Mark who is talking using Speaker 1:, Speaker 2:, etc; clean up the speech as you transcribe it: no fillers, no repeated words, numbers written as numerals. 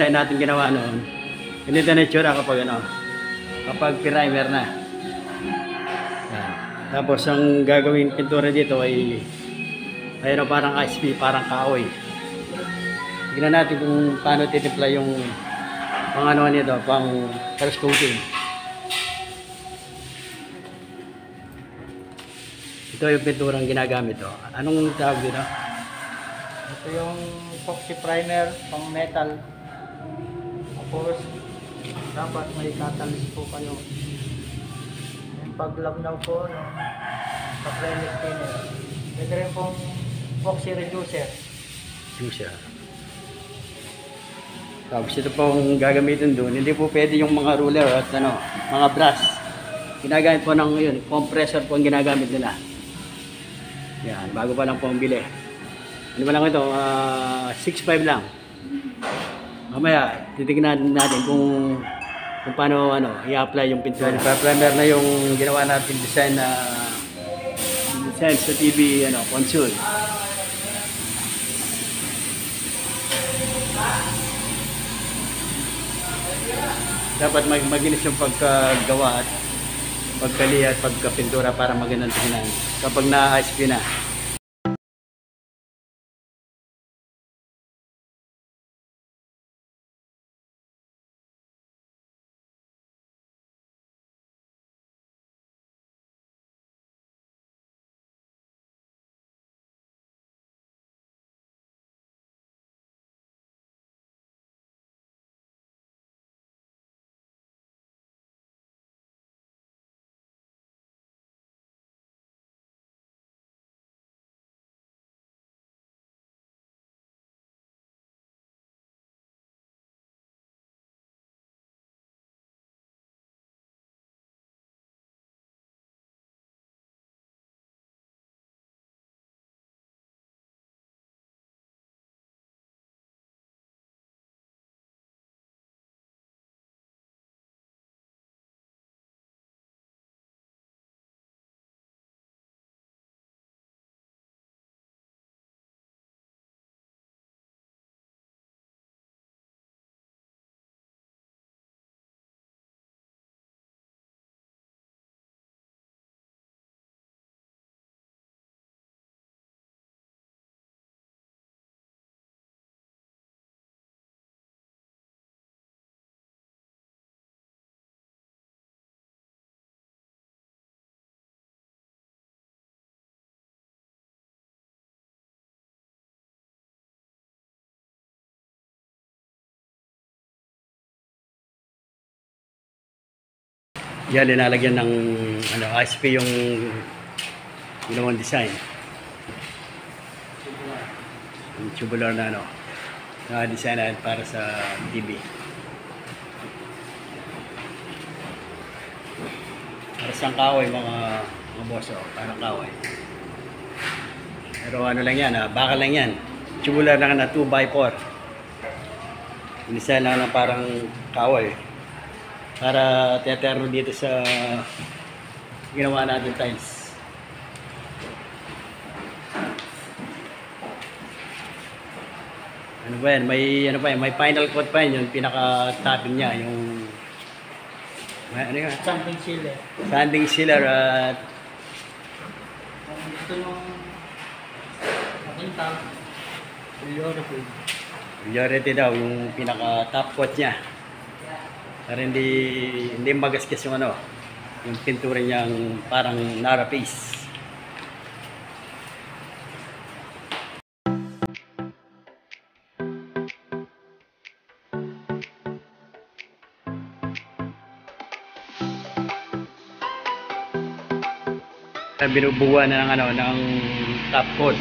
Speaker 1: design natin ginawa noon. Ganito na itsura kapag ano, kapag primer na. Yan. Tapos ang gagawing pintura dito ay ayun, parang ISP, parang kahoy. Tignan natin kung paano titimpla yung pang ano nito, pang first coating. Ito yung pinturang ginagamit to. Anong tawag dito?
Speaker 2: Ito yung epoxy primer, pang metal. Tapos, dapat may catalyst po kayo. Yung paglabnaw po, no, sa premise thinner. Pwede rin pong epoxy reducer.
Speaker 1: Juicer. Tapos ito pong gagamitin doon. Hindi po pwede yung mga ruler at ano, mga brass. Ginagamit po ng yun, compressor po ang ginagamit nila. Yan, bago pa lang po ang bili. Ano ba lang ito? 6.5 lang. Mamaya, titignan natin kung paano ano, i-apply yung pintura. Primer na yung ginawa natin design sa TV ano, console. Dapat maginis yung pagkagawa at pagkali at pagkapintura para magandang tingnan kapag na-ISP na. Yan, linalagyan ng ano, ISP yung ginawang design. Yung tubular na ano, na design natin para sa TV. Para sa kahoy mga boss, parang kahoy. Pero ano lang yan, bakal lang yan. Tubular lang na 2x4. Design lang na parang kahoy. Para teterno dito sa ginawa natin tiles. Ano ba yan? May final coat pa yan, yung pinaka-topping niya, yung ano yun?
Speaker 2: Sanding sealer.
Speaker 1: Sanding sealer at
Speaker 2: Ito yung nakintang Priority.
Speaker 1: priority daw, yung pinaka-top coat niya. Para hindi magasgas yung ano, yung pintura niyang parang Nara piece. Binubuhuan na ng ano, ng top coat.